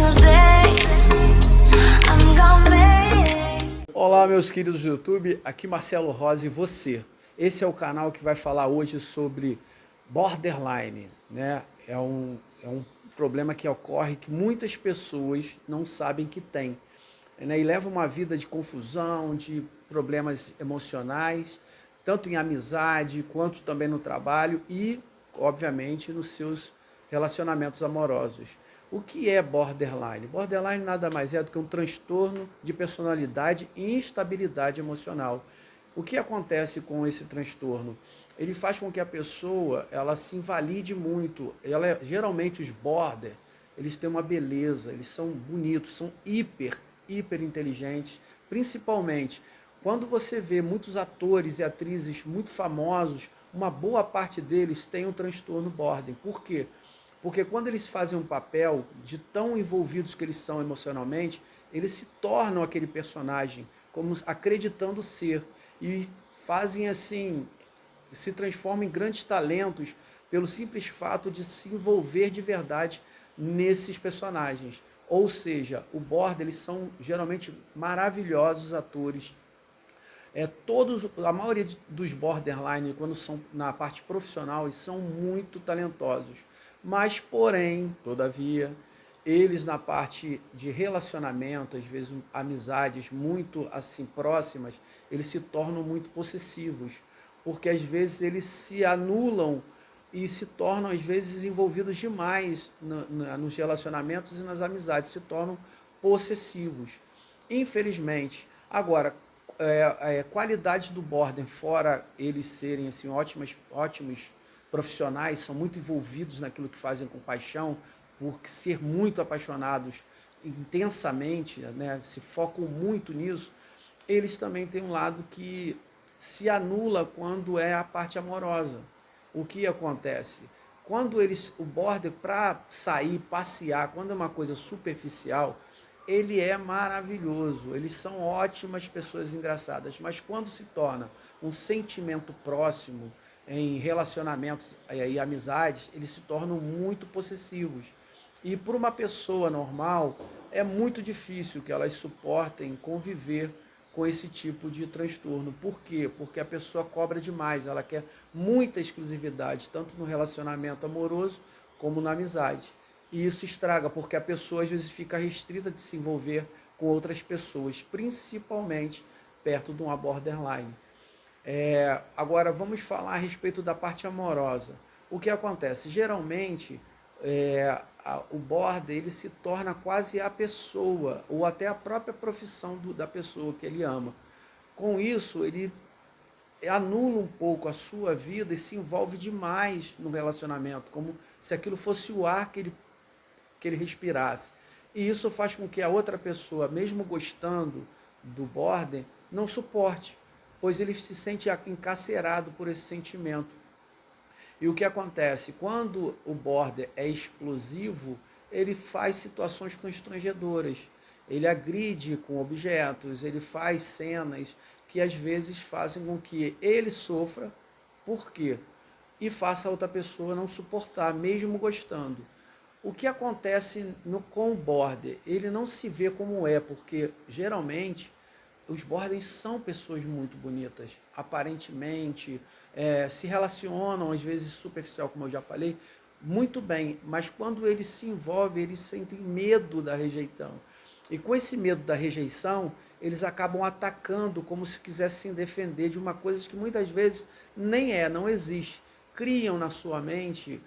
single day. I'm gonna make it. Olá, meus queridos do YouTube, aqui Marcelo Rosa e você. Esse é o canal que vai falar hoje sobre borderline, né? É um problema que ocorre que muitas pessoas não sabem que tem, né? E leva uma vida de confusão, de problemas emocionais, tanto em amizade quanto também no trabalho e, obviamente, nos seus relacionamentos amorosos. O que é borderline? Borderline nada mais é do que um transtorno de personalidade e instabilidade emocional. O que acontece com esse transtorno? Ele faz com que a pessoa ela se invalide muito. Geralmente os border, eles têm uma beleza, eles são bonitos, são hiper inteligentes, principalmente quando você vê muitos atores e atrizes muito famosos, uma boa parte deles tem um transtorno border. Por quê? Porque quando eles fazem um papel, de tão envolvidos que eles são emocionalmente, eles se tornam aquele personagem, como acreditando ser. E fazem assim, se transformam em grandes talentos pelo simples fato de se envolver de verdade nesses personagens. Ou seja, o border, eles são geralmente maravilhosos atores. A maioria dos borderline, quando são na parte profissional, eles são muito talentosos. Mas, porém, todavia, eles na parte de relacionamento, às vezes amizades muito assim próximas, eles se tornam muito possessivos, porque às vezes eles se anulam e se tornam às vezes envolvidos demais nos relacionamentos e nas amizades, se tornam possessivos. Infelizmente, agora, qualidades do border, fora eles serem assim, ótimos profissionais, são muito envolvidos naquilo que fazem com paixão, por ser muito apaixonados intensamente, né, se focam muito nisso, eles também têm um lado que se anula quando é a parte amorosa. O que acontece? Quando o border, para sair, passear, quando é uma coisa superficial, ele é maravilhoso, eles são ótimas pessoas engraçadas, mas quando se torna um sentimento próximo, em relacionamentos e amizades, eles se tornam muito possessivos. E para uma pessoa normal, é muito difícil que elas suportem conviver com esse tipo de transtorno. Por quê? Porque a pessoa cobra demais, ela quer muita exclusividade, tanto no relacionamento amoroso como na amizade. E isso estraga, porque a pessoa às vezes fica restrita de se envolver com outras pessoas, principalmente perto de uma borderline. Agora vamos falar a respeito da parte amorosa. O que acontece? Geralmente o border ele se torna quase a pessoa, ou até a própria profissão da pessoa que ele ama. Com isso, ele anula um pouco a sua vida e se envolve demais no relacionamento, como se aquilo fosse o ar que ele respirasse. E isso faz com que a outra pessoa, mesmo gostando do border, não suporte, pois ele se sente encarcerado por esse sentimento. E o que acontece? Quando o border é explosivo, ele faz situações constrangedoras, ele agride com objetos, ele faz cenas que às vezes fazem com que ele sofra. Por quê? E faça a outra pessoa não suportar, mesmo gostando. O que acontece com o border? Ele não se vê como é, porque geralmente os borders são pessoas muito bonitas, aparentemente, se relacionam, às vezes superficial, como eu já falei, muito bem, mas quando eles se envolvem, eles sentem medo da rejeição. E com esse medo da rejeição, eles acabam atacando como se quisessem defender de uma coisa que muitas vezes não existe. Criam na sua mente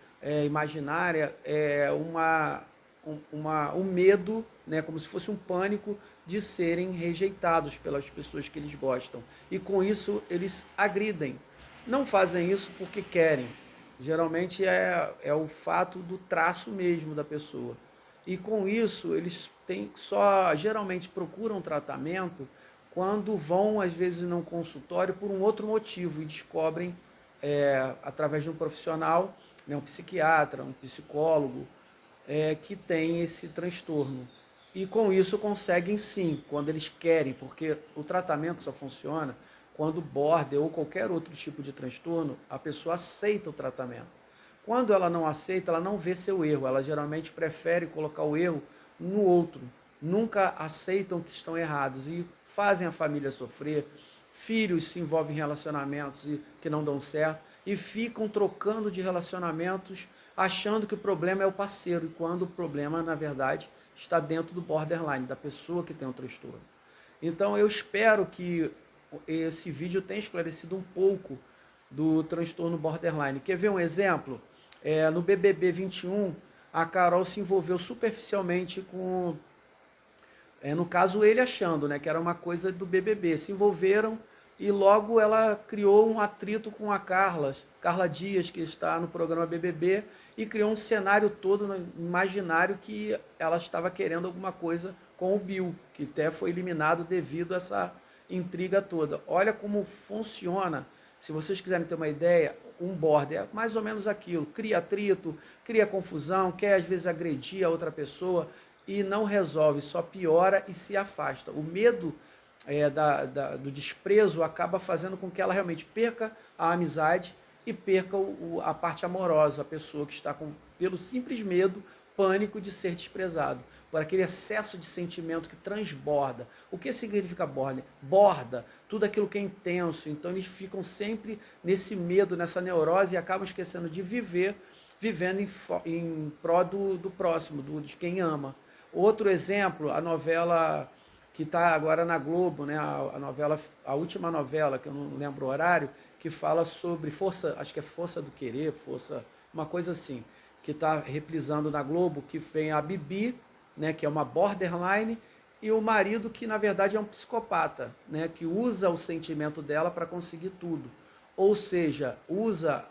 imaginária um medo, né, como se fosse um pânico de serem rejeitados pelas pessoas que eles gostam. E com isso eles agridem. Não fazem isso porque querem. Geralmente é o fato do traço mesmo da pessoa. E com isso eles geralmente procuram tratamento quando vão às vezes num consultório por um outro motivo e descobrem através de um profissional, né, um psiquiatra, um psicólogo, que tem esse transtorno. E com isso conseguem sim, quando eles querem, porque o tratamento só funciona quando border ou qualquer outro tipo de transtorno, a pessoa aceita o tratamento. Quando ela não aceita, ela não vê seu erro, ela geralmente prefere colocar o erro no outro, nunca aceitam que estão errados e fazem a família sofrer, filhos se envolvem em relacionamentos que não dão certo e ficam trocando de relacionamentos achando que o problema é o parceiro, e quando o problema, na verdade, está dentro do borderline, da pessoa que tem o transtorno. Então eu espero que esse vídeo tenha esclarecido um pouco do transtorno borderline. Quer ver um exemplo? No BBB 21, a Carol se envolveu superficialmente com, no caso, ele achando, né, que era uma coisa do BBB. Se envolveram e logo ela criou um atrito com a Carla Dias, que está no programa BBB, e criou um cenário todo imaginário que ela estava querendo alguma coisa com o Bill, que até foi eliminado devido a essa intriga toda. Olha como funciona, se vocês quiserem ter uma ideia, um border é mais ou menos aquilo, cria atrito, cria confusão, quer às vezes agredir a outra pessoa e não resolve, só piora e se afasta. O medo do desprezo acaba fazendo com que ela realmente perca a amizade e perca a parte amorosa, a pessoa que está pelo simples medo, pânico de ser desprezado, por aquele excesso de sentimento que transborda. O que significa borda? Borda tudo aquilo que é intenso, então eles ficam sempre nesse medo, nessa neurose e acabam esquecendo de vivendo em pró do próximo, de quem ama. Outro exemplo, a novela que está agora na Globo, né, a última novela, que eu não lembro o horário, que fala sobre força, acho que é Força do Querer, uma coisa assim, que está reprisando na Globo, que vem a Bibi, né, que é uma borderline, e o marido que na verdade é um psicopata, né, que usa o sentimento dela para conseguir tudo. Ou seja, usa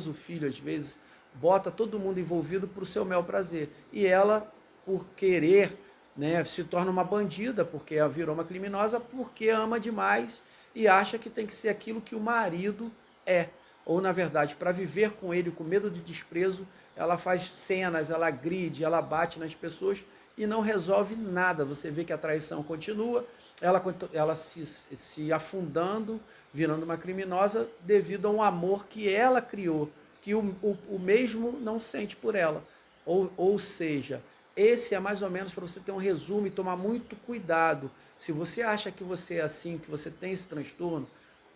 o filho às vezes, bota todo mundo envolvido para o seu bel prazer. E ela, por querer, né, se torna uma bandida, porque ela virou uma criminosa, porque ama demais e acha que tem que ser aquilo que o marido é. Ou, na verdade, para viver com ele com medo de desprezo, ela faz cenas, ela agride, ela bate nas pessoas e não resolve nada. Você vê que a traição continua, ela se afundando, virando uma criminosa, devido a um amor que ela criou, que o mesmo não sente por ela. Ou seja, esse é mais ou menos para você ter um resumo e tomar muito cuidado. Se você acha que você é assim, que você tem esse transtorno,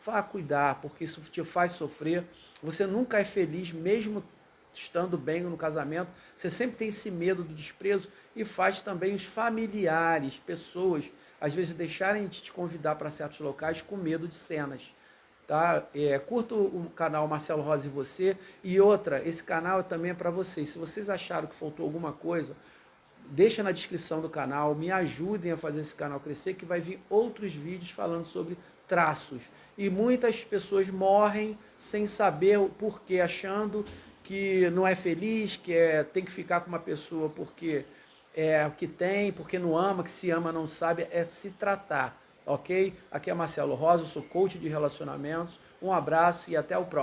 vá cuidar, porque isso te faz sofrer. Você nunca é feliz, mesmo estando bem no casamento. Você sempre tem esse medo do desprezo e faz também os familiares, pessoas, às vezes deixarem de te convidar para certos locais com medo de cenas. Tá? Curta o canal Marcelo Rosa e Você. E outra, esse canal também é para vocês. Se vocês acharam que faltou alguma coisa, deixa na descrição do canal, me ajudem a fazer esse canal crescer, que vai vir outros vídeos falando sobre traços. E muitas pessoas morrem sem saber o porquê, achando que não é feliz, que tem que ficar com uma pessoa porque é o que tem, porque não ama, que se ama não sabe, é se tratar, ok? Aqui é Marcelo Rosa, eu sou coach de relacionamentos, um abraço e até o próximo.